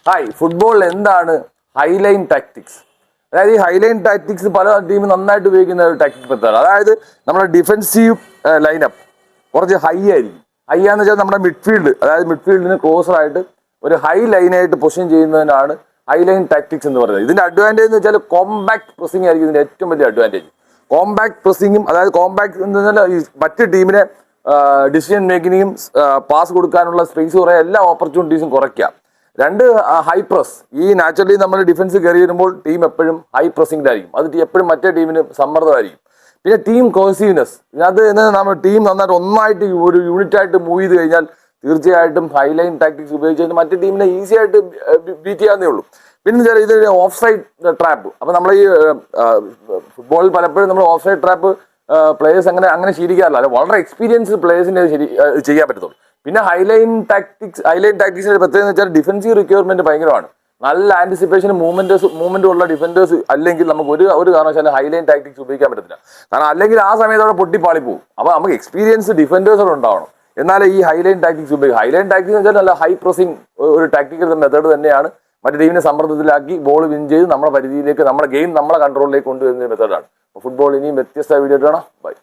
Hi, ഫുട്ബോളിൽ എന്താണ് Highline tactics? അതായത് ഈ ഹൈലൈൻ ടാക്ടിക്സ് പല ടീമും നന്നായിട്ട് ഉപയോഗിക്കുന്ന ഒരു ടാക്ടിക് മെത്തേഡാണ്. അതായത് നമ്മുടെ ഡിഫൻസീവ് ലൈനപ്പ് കുറച്ച് ഹൈ ആയിരിക്കും. ഹൈ ആണെന്ന് വെച്ചാൽ നമ്മുടെ മിഡ്ഫീൽഡ്, അതായത് മിഡ്ഫീൽഡിന് ക്ലോസറായിട്ട് ഒരു ഹൈ ലൈനായിട്ട് പൊസിഷൻ ചെയ്യുന്നതിനാണ് ഹൈലൈൻ ടാക്ടിക്സ് എന്ന് പറയുന്നത്. ഇതിന്റെ അഡ്വാൻറ്റേജ് എന്ന് വെച്ചാൽ കോമ്പാക്ട് പ്രസിംഗ് ആയിരിക്കും ഇതിന്റെ ഏറ്റവും വലിയ അഡ്വാൻറ്റേജ്. കോമ്പാക്ട് പ്രസിംഗും, അതായത് കോമ്പാക്ട് എന്ന് പറഞ്ഞാൽ ഈ മറ്റ് ടീമിനെ ഡിസിഷൻ മേക്കിങ്ങും പാസ് കൊടുക്കാനുള്ള സ്പേസ് കുറയാൻ എല്ലാ ഓപ്പർച്യൂണിറ്റീസും കുറയ്ക്കാം. രണ്ട്, ഹൈ പ്രസ്. ഈ നാച്ചുറലി നമ്മൾ ഡിഫൻസ് കയറി വരുമ്പോൾ ടീം എപ്പോഴും ഹൈ പ്രസിംഗിലായിരിക്കും. അത് എപ്പോഴും മറ്റേ ടീമിന് സമ്മർദ്ദമായിരിക്കും. പിന്നെ ടീം കോഹസീവ്നെസ്. ഇതിനകത്ത് നമ്മൾ ടീം നന്നായിട്ട് ഒന്നായിട്ട് ഒരു യൂണിറ്റ് ആയിട്ട് മൂവ് ചെയ്ത് കഴിഞ്ഞാൽ തീർച്ചയായിട്ടും ഹൈലൈൻ ടാക്ടിക്സ് ഉപയോഗിച്ച് മറ്റേ ടീമിനെ ഈസി ആയിട്ട് ബീറ്റ് ചെയ്യാവുന്നേ ഉള്ളൂ. പിന്നെ ചില ഇത് ഓഫ് സൈഡ് ട്രാപ്പ്. അപ്പൊ നമ്മൾ ഈ ഫുട്ബോളിൽ പലപ്പോഴും നമ്മൾ ഓഫ് സൈഡ് ട്രാപ്പ് പ്ലേയേഴ്സ് അങ്ങനെ ശീലിക്കാറില്ല. അല്ല, വളരെ എക്സ്പീരിയൻസ്ഡ് പ്ലേയേഴ്സിനെ ചെയ്യാൻ പറ്റത്തുള്ളൂ. പിന്നെ ഹൈലൈൻ ടാക്ടിക്സിന്റെ പ്രത്യേകത എന്ന് വെച്ചാൽ ഡിഫൻസീവ് റിക്വയർമെന്റ് ഭയങ്കരമാണ്. നല്ല ആന്റിസിപ്പേഷനും മൂവ്മെന്റും ഉള്ള ഡിഫൻഡേഴ്സ് അല്ലെങ്കിൽ നമുക്ക് ഒരു കാരണവശാലും ഹൈലൈൻ ടാക്ടിക്സ് ഉപയോഗിക്കാൻ പറ്റത്തില്ല. കാരണം അല്ലെങ്കിൽ ആ സമയത്ത് അവിടെ പൊട്ടിപ്പാളി പോകും. അപ്പൊ നമുക്ക് എക്സ്പീരിയൻസ് ഡിഫൻഡേഴ്സ് ഉണ്ടാവണം, എന്നാലേ ഈ ഹൈലൈൻ ടാക്ടിക്സ് ഉപയോഗിക്കും. ഹൈലൈൻ ടാക്ടിക്സ് എന്ന് വെച്ചാൽ നല്ല ഹൈ പ്രസിംഗ് ഒരു ടാക്ടിക്കൽ മെത്തേഡ് തന്നെയാണ്. മറ്റു ടീമിനെ സമ്മർദ്ദത്തിലാക്കി ബോൾ വിൻ ചെയ്ത് നമ്മുടെ പരിധിയിലേക്ക്, നമ്മുടെ ഗെയിം നമ്മളെ കൺട്രോളിലേക്ക് കൊണ്ടുവരുന്ന മെത്തേഡാണ്. ഫുട്ബോൾ ഇനിയും വ്യത്യസ്ത വീഡിയോ കാണാം. ബൈ.